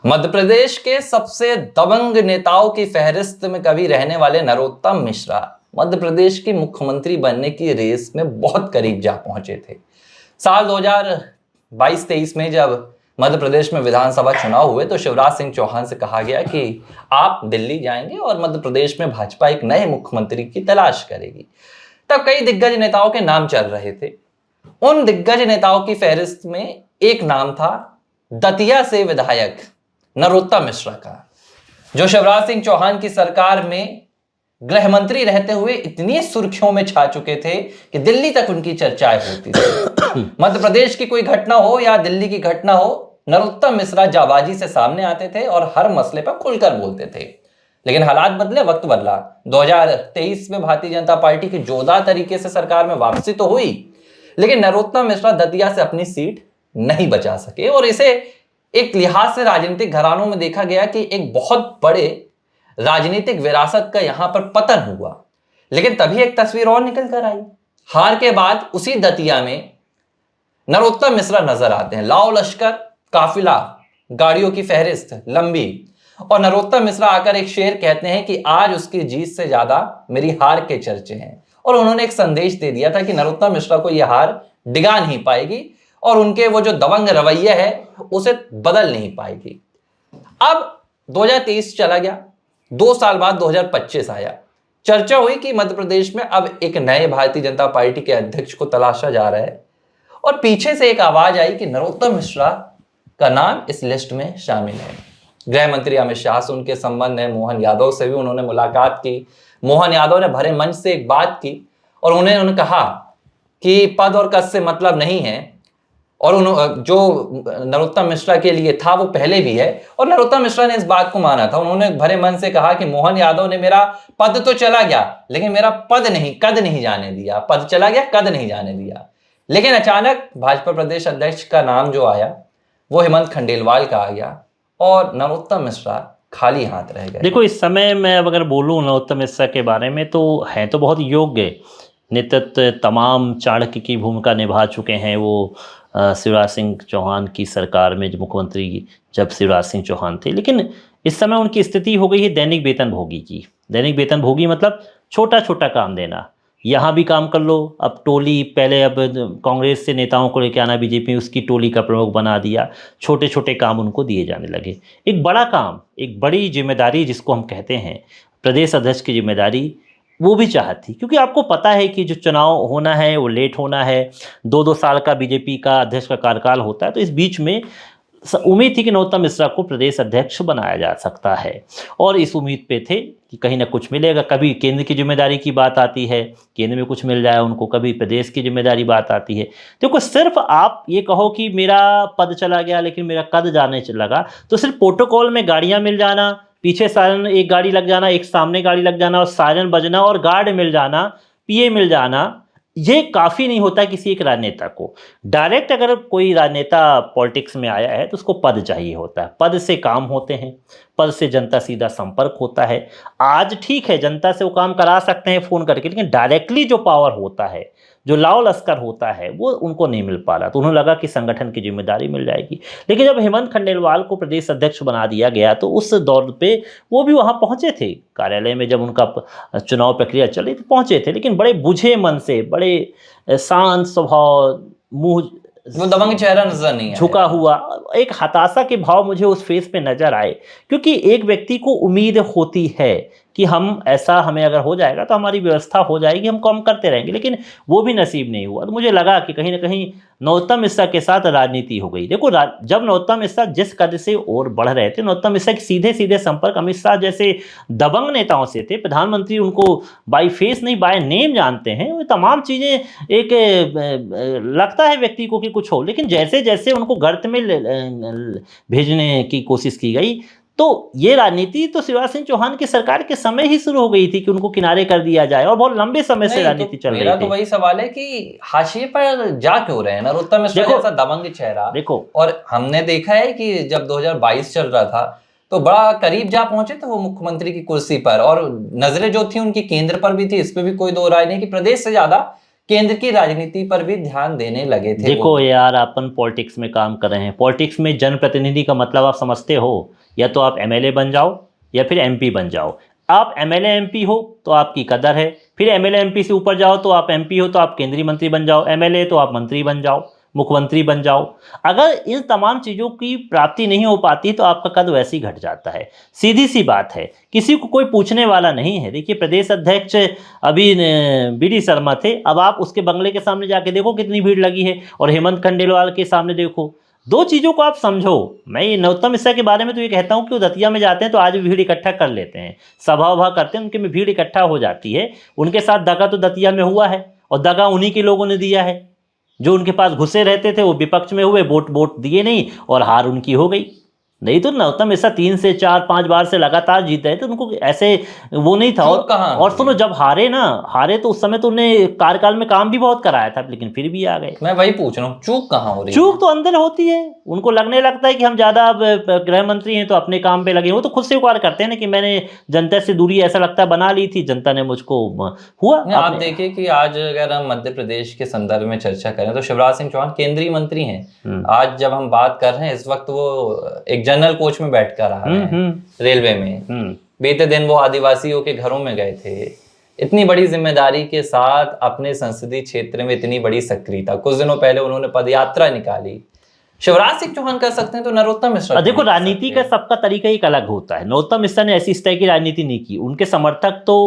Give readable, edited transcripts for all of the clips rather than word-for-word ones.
मध्य प्रदेश के सबसे दबंग नेताओं की फहरिस्त में कभी रहने वाले नरोत्तम मिश्रा मध्य प्रदेश की मुख्यमंत्री बनने की रेस में बहुत करीब जा पहुंचे थे। साल 2022-23 में जब मध्य प्रदेश में विधानसभा चुनाव हुए तो शिवराज सिंह चौहान से कहा गया कि आप दिल्ली जाएंगे और मध्य प्रदेश में भाजपा एक नए मुख्यमंत्री की तलाश करेगी। तब कई दिग्गज नेताओं के नाम चल रहे थे। उन दिग्गज नेताओं की फहरिस्त में एक नाम था दतिया से विधायक नरोत्तम मिश्रा का, जो शिवराज सिंह चौहान की सरकार में गृह मंत्री रहते हुए इतनी सुर्खियों में छा चुके थे कि दिल्ली तक उनकी चर्चाएं होती थी। मध्य प्रदेश की कोई घटना हो या दिल्ली की घटना हो, नरोत्तम मिश्रा जाबाजी से सामने आते थे और हर मसले पर खुलकर बोलते थे। लेकिन हालात बदले, वक्त बदला। 2023 में भारतीय जनता पार्टी की जोरदार तरीके से सरकार में वापसी तो हुई, लेकिन नरोत्तम मिश्रा दतिया से अपनी सीट नहीं बचा सके और इसे एक लिहाज से राजनीतिक घरानों में देखा गया कि एक बहुत बड़े राजनीतिक विरासत का यहां पर पतन हुआ। लेकिन तभी एक तस्वीर और निकल कर आई। हार के बाद उसी दतिया में नरोत्तम मिश्रा नजर आते हैं। लाओ लश्कर काफिला, गाड़ियों की फहरिस्त लंबी, और नरोत्तम मिश्रा आकर एक शेर कहते हैं कि आज उसकी जीत से ज्यादा मेरी हार के चर्चे हैं। और उन्होंने एक संदेश दे दिया था कि नरोत्तम मिश्रा को यह हार डिगा नहीं पाएगी और उनके वो जो दबंग रवैया है उसे बदल नहीं पाएगी। अब 2023 चला गया, 2 साल बाद 2025 आया। चर्चा हुई कि मध्य प्रदेश में अब एक नए भारतीय जनता पार्टी के अध्यक्ष को तलाशा जा रहा है और पीछे से एक आवाज आई कि नरोत्तम मिश्रा का नाम इस लिस्ट में शामिल है। गृह मंत्री अमित शाह से उनके संबंध है, मोहन यादव से भी उन्होंने मुलाकात की। मोहन यादव ने भरे मंच से एक बात की और उन्होंने कहा कि पद और कद से मतलब नहीं है, और जो नरोत्तम मिश्रा के लिए था वो पहले भी है, और नरोत्तम मिश्रा ने इस बात को माना था। उन्होंने भरे मन से कहा कि मोहन यादव ने मेरा पद तो चला गया लेकिन मेरा कद नहीं जाने दिया। पद चला गया, कद नहीं जाने दिया। लेकिन अचानक भाजपा प्रदेश अध्यक्ष का नाम जो आया वो हेमंत खंडेलवाल का आ गया और नरोत्तम मिश्रा खाली हाथ रह गए। देखो, इस समय मैं अगर बोलूं नरोत्तम मिश्रा के बारे में तो है तो बहुत योग्य नेतृत्व, तमाम चाणक्य की भूमिका निभा चुके हैं वो शिवराज सिंह चौहान की सरकार में, जो मुख्यमंत्री जब शिवराज सिंह चौहान थे। लेकिन इस समय उनकी स्थिति हो गई है दैनिक वेतन भोगी की। दैनिक वेतन भोगी मतलब छोटा छोटा काम देना, यहाँ भी काम कर लो। अब टोली, पहले अब कांग्रेस से नेताओं को लेकर आना बीजेपी, उसकी टोली का प्रमुख बना दिया। छोटे छोटे काम उनको दिए जाने लगे। एक बड़ा काम, एक बड़ी जिम्मेदारी जिसको हम कहते हैं प्रदेश अध्यक्ष की जिम्मेदारी, वो भी चाहती, क्योंकि आपको पता है कि जो चुनाव होना है वो लेट होना है। 2-2 साल का बीजेपी का अध्यक्ष का कार्यकाल होता है, तो इस बीच में उम्मीद थी कि नरोत्तम मिश्रा को प्रदेश अध्यक्ष बनाया जा सकता है और इस उम्मीद पे थे कि कहीं ना कुछ मिलेगा। कभी केंद्र की जिम्मेदारी की बात आती है, केंद्र में कुछ मिल जाए उनको, कभी प्रदेश की जिम्मेदारी बात आती है। देखो, सिर्फ आप ये कहो कि मेरा पद चला गया लेकिन मेरा कद जाने लगा, तो सिर्फ प्रोटोकॉल में गाड़ियाँ मिल जाना, पीछे सायरन एक गाड़ी लग जाना, एक सामने गाड़ी लग जाना और सायरन बजना और गार्ड मिल जाना, पीए मिल जाना, ये काफ़ी नहीं होता किसी एक राजनेता को। डायरेक्ट अगर कोई राजनेता पॉलिटिक्स में आया है तो उसको पद चाहिए होता है। पद से काम होते हैं, पद से जनता सीधा संपर्क होता है। आज ठीक है, जनता से वो काम करा सकते हैं फ़ोन करके, लेकिन डायरेक्टली जो पावर होता है, जो लाओ लश्कर होता है, वो उनको नहीं मिल पा रहा। तो उन्हें लगा कि संगठन की जिम्मेदारी मिल जाएगी। लेकिन जब हेमंत खंडेलवाल को प्रदेश अध्यक्ष बना दिया गया तो उस दौर पे वो भी वहाँ पहुँचे थे कार्यालय में, जब उनका चुनाव प्रक्रिया चली तो पहुँचे थे, लेकिन बड़े बुझे मन से, बड़े शांत स्वभाव, मुँह वो दबंग चेहरा नजर नहीं आया, झुका हुआ, एक हताशा के भाव मुझे उस फेस पे नजर आए। क्योंकि एक व्यक्ति को उम्मीद होती है कि हम ऐसा, हमें अगर हो जाएगा तो हमारी व्यवस्था हो जाएगी, हम काम करते रहेंगे, लेकिन वो भी नसीब नहीं हुआ। तो मुझे लगा कि कहीं ना कहीं नरोत्तम मिश्रा के साथ राजनीति हो गई। देखो, जब नरोत्तम मिश्रा जिस कद से और बढ़ रहे थे, नरोत्तम मिश्रा के सीधे सीधे संपर्क अमित शाह जैसे दबंग नेताओं से थे। प्रधानमंत्री उनको बाय फेस नहीं बाय नेम जानते हैं। वो तमाम चीज़ें एक लगता है व्यक्ति को कि कुछ हो, लेकिन जैसे जैसे उनको गर्त में भेजने की कोशिश की गई, तो ये राजनीति तो शिवराज सिंह चौहान की सरकार के समय ही शुरू हो गई थी कि उनको किनारे कर दिया जाए, और बहुत लंबे समय से राजनीति चल रही थी। मेरा तो वही सवाल है कि हाशिए पर जा क्यों रहे हैं नरोत्तम मिश्रा जैसा दबंग चेहरा। देखो, और हमने देखा है कि जब 2022 चल रहा था तो बड़ा करीब जा पहुंचे थे वो मुख्यमंत्री की कुर्सी पर, और नजरें जो थी उनकी केंद्र पर भी थी। इस पे भी कोई दो राय नहीं कि प्रदेश से ज्यादा केंद्र की राजनीति पर भी ध्यान देने लगे थे। देखो यार, अपन पॉलिटिक्स में काम कर रहे हैं। पॉलिटिक्स में जनप्रतिनिधि का मतलब आप समझते हो, या तो आप एमएलए बन जाओ या फिर एमपी बन जाओ। आप एमएलए एमपी हो तो आपकी कदर है, फिर एमएलए एमपी से ऊपर जाओ तो आप एमपी हो तो आप केंद्रीय मंत्री बन जाओ, एमएलए तो आप मंत्री बन जाओ, मुख्यमंत्री बन जाओ। अगर इन तमाम चीज़ों की प्राप्ति नहीं हो पाती तो आपका कद वैसे ही घट जाता है। सीधी सी बात है, किसी को कोई पूछने वाला नहीं है। देखिए, प्रदेश अध्यक्ष अभी बीडी शर्मा थे, अब आप उसके बंगले के सामने जाके देखो कितनी भीड़ लगी है, और हेमंत खंडेलवाल के सामने देखो। दो चीज़ों को आप समझो। मैं ये नरोत्तम मिश्रा के बारे में तो ये कहता हूँ कि वो दतिया में जाते हैं तो आज भी भीड़ इकट्ठा कर लेते हैं, सभा वभा करते हैं, उनके में भीड़ इकट्ठा हो जाती है। उनके साथ दगा तो दतिया में हुआ है, और दगा उन्हीं के लोगों ने दिया है। जो उनके पास घुसे रहते थे वो विपक्ष में हुए, वोट दिए नहीं और हार उनकी हो गई। नहीं तो नरोत्तम मिश्रा 3 से 4-5 बार से लगातार जीत रहे थे, उनको ऐसे वो नहीं था। और सुनो, जब हारे तो उस समय तो उन्हें कार्यकाल में काम भी बहुत कराया था, लेकिन फिर भी आ गए। मैं वही पूछ रहा हूँ, चूक कहाँ हो रही है? चूक तो अंदर होती है। उनको लगने लगता है कि हम ज़्यादा गृह मंत्री हैं तो अपने काम पे लगे। वो तो खुद से स्वीकार करते हैं ना कि मैंने जनता से दूरी ऐसा लगता है बना ली थी, जनता ने मुझको हुआ। आप देखिए कि आज अगर हम मध्य प्रदेश के संदर्भ में चर्चा करें तो शिवराज सिंह चौहान केंद्रीय मंत्री हैं। आज जब हम बात कर रहे हैं, इस वक्त वो एक जनरल कोच में बैठ कर रहा है रेलवे में। बीते दिन वो आदिवासियों के घरों में गए थे, इतनी बड़ी जिम्मेदारी के साथ अपने संसदीय क्षेत्र में इतनी बड़ी सक्रियता। कुछ दिनों पहले उन्होंने पदयात्रा निकाली। शिवराज सिंह चौहान कर सकते हैं तो नरोत्तम मिश्रा देखो, राजनीति का सबका तरीका एक अलग होता है। नरोत्तम मिश्रा ने ऐसी इस तरह की राजनीति नहीं की। उनके समर्थक तो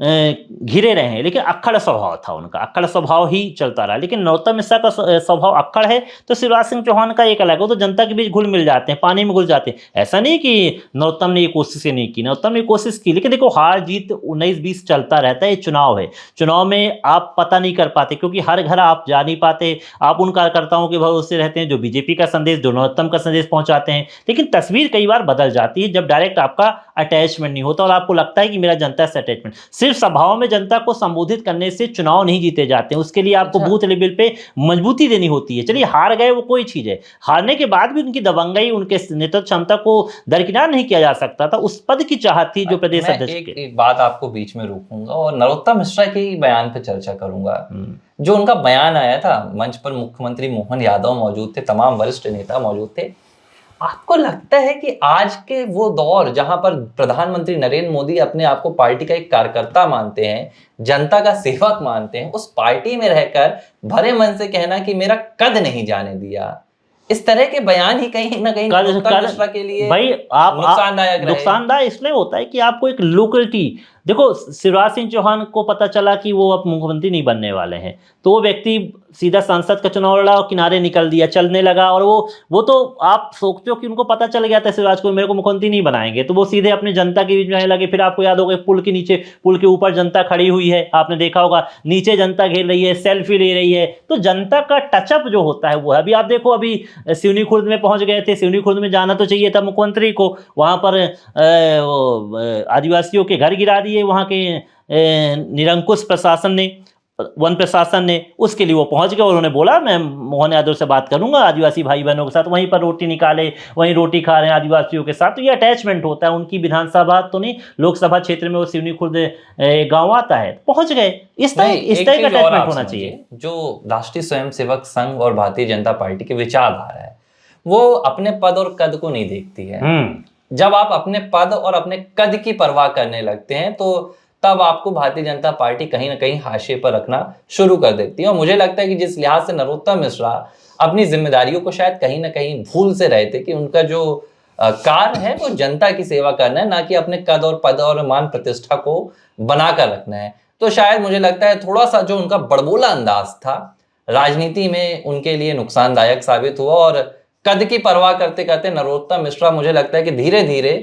घिरे रहे हैं, लेकिन अक्खड़ स्वभाव था उनका, अक्खड़ स्वभाव ही चलता रहा। लेकिन नरोत्तम मिश्रा का स्वभाव अक्खड़ है तो शिवराज सिंह चौहान का एक अलग है। वो तो जनता के बीच घुल मिल जाते हैं, पानी में घुल जाते हैं। ऐसा नहीं कि नरोत्तम ने ये कोशिश नहीं की, नरोत्तम ने कोशिश की, लेकिन देखो हार जीत 19-20 चलता रहता है। ये चुनाव है, चुनाव में आप पता नहीं कर पाते, क्योंकि हर घर आप जा नहीं पाते। आप उन कार्यकर्ताओं के भरोसे रहते हैं जो बीजेपी का संदेश, जो नरोत्तम का संदेश पहुंचाते हैं। लेकिन तस्वीर कई बार बदल जाती है जब डायरेक्ट आपका अटैचमेंट नहीं होता और आपको लगता है कि मेरा जनता से अटैचमेंट। सिर्फ सभाओं में जनता को संबोधित करने से चुनाव नहीं जीते जाते हैं, उसके लिए आपको बूथ लेवल पे मजबूती देनी होती है। चलिए हार गए वो कोई चीज है, हारने के बाद भी उनकी दबंगई, उनके नेतृत्व क्षमता को दरकिनार नहीं किया जा सकता था। उस पद की चाहत थी जो प्रदेश अध्यक्ष के। एक बात आपको बीच में रोकूंगा और नरोत्तम मिश्रा के बयान पर चर्चा करूंगा। जो उनका बयान आया था मंच पर, मुख्यमंत्री मोहन यादव मौजूद थे, तमाम वरिष्ठ नेता मौजूद थे। आपको लगता है कि आज के वो दौर जहां पर प्रधानमंत्री नरेंद्र मोदी अपने आप को पार्टी का एक कार्यकर्ता मानते हैं, जनता का सेवक मानते हैं, उस पार्टी में रहकर भरे मन से कहना कि मेरा कद नहीं जाने दिया, इस तरह के बयान ही कहीं ना कहीं मिश्रा के लिए भाई नुकसानदायक इसलिए होता है कि आपको एक लोकलिटी। देखो, शिवराज सिंह चौहान को पता चला कि वो अब मुख्यमंत्री नहीं बनने वाले हैं, तो वो व्यक्ति सीधा सांसद का चुनाव लड़ा और किनारे निकल दिया, चलने लगा। और वो तो आप सोचते हो कि उनको पता चल गया था शिवराज को मेरे को मुख्यमंत्री नहीं बनाएंगे, तो वो सीधे अपने जनता के बीच में आने लगे। फिर आपको याद होगा पुल के नीचे, पुल के ऊपर जनता खड़ी हुई है, आपने देखा होगा, नीचे जनता घेर रही है, सेल्फी ले रही है। तो जनता का टचअप जो होता है वो है। अभी आप देखो, अभी सिवनी खुर्द में पहुंच गए थे, सिवनी खुर्द में जाना तो चाहिए था मुख्यमंत्री को, वहां पर आदिवासियों के घर गिरा दिए वहां के निरंकुश प्रशासन ने, वन प्रशासन ने। उसके लिए वो पहुंच गए और उन्होंने बोला मैं मोहन यादव से बात करूंगा आदिवासी भाई बहनों के साथ, वहीं पर रोटी निकाले, वहीं रोटी खा रहे हैं आदिवासियों के साथ। तो ये अटैचमेंट होता है। उनकी विधानसभा तो नहीं, लोकसभा क्षेत्र में वो सिवनी खुर्द गांव आता है, पहुंच गए। इस तरह का अटैचमेंट होना चाहिए। जो राष्ट्रीय स्वयंसेवक संघ और भारतीय जनता पार्टी के विचारधारा है, वो अपने पद और कद को नहीं देखती है। जब आप अपने पद और अपने कद की परवाह करने लगते हैं तो तब आपको भारतीय जनता पार्टी कहीं ना कहीं हाशिए पर रखना शुरू कर देती है। और मुझे लगता है कि जिस लिहाज से नरोत्तम मिश्रा अपनी जिम्मेदारियों को शायद कहीं ना कहीं भूल से रहे थे कि उनका जो कार्य है वो जनता की सेवा करना है, ना कि अपने कद और पद और मान प्रतिष्ठा को बनाकर रखना है। तो शायद मुझे लगता है थोड़ा सा जो उनका बड़बोला अंदाज था राजनीति में उनके लिए नुकसानदायक साबित हुआ। और कद की परवाह करते करते नरोत्तम मिश्रा मुझे लगता है कि धीरे धीरे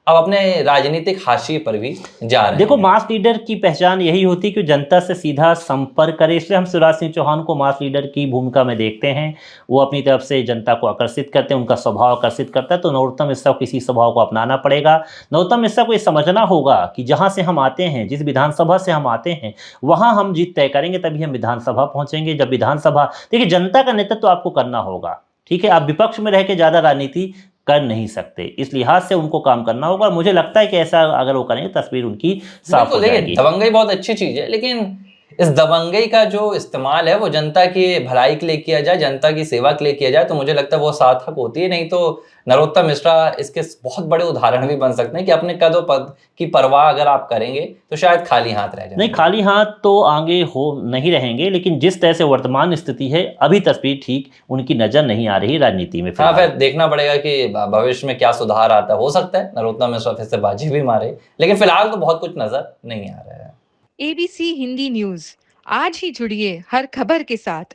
अब अपने राजनीतिक हाशिए पर भी जा रहे हैं। देखो, मास लीडर की पहचान यही होती है कि जनता से सीधा संपर्क करे, इसलिए हम शिवराज सिंह चौहान को मास लीडर की भूमिका में देखते हैं। वो अपनी तरफ से जनता को आकर्षित करते हैं, उनका स्वभाव आकर्षित करता है। तो नरोत्तम मिश्रा को किसी स्वभाव को अपनाना पड़ेगा। नरोत्तम मिश्रा को ये समझना होगा कि जहाँ से हम आते हैं, जिस विधानसभा से हम आते हैं, वहाँ हम जीत तय करेंगे, तभी हम विधानसभा पहुँचेंगे। जब विधानसभा, देखिए, जनता का नेतृत्व आपको करना होगा, ठीक है। आप विपक्ष में रह के ज़्यादा राजनीति कर नहीं सकते, इस लिहाज से उनको काम करना होगा। मुझे लगता है कि ऐसा अगर वो करेंगे तस्वीर उनकी साफ हो जाएगी। दबंगई बहुत अच्छी चीज है, लेकिन इस दबंगई का जो इस्तेमाल है वो जनता की भलाई के लिए किया जाए, जनता की सेवा के लिए किया जाए, तो मुझे लगता है वो सार्थक होती है। नहीं तो नरोत्तम मिश्रा इसके बहुत बड़े उदाहरण भी बन सकते हैं कि अपने कदों पद की परवाह अगर आप करेंगे तो शायद खाली हाथ रह नहीं, जाएंगे। खाली हाथ तो आगे हो नहीं रहेंगे, लेकिन जिस तरह से वर्तमान स्थिति है अभी तस्वीर ठीक उनकी नजर नहीं आ रही राजनीति में हाँ, फिलहाल। फिर देखना पड़ेगा कि भविष्य में क्या सुधार आता है। हो सकता है नरोत्तम मिश्रा फिर से बाजी भी मारे, लेकिन फिलहाल तो बहुत कुछ नजर नहीं आ रहा है। एबीसी हिंदी न्यूज, आज ही जुड़िए हर खबर के साथ।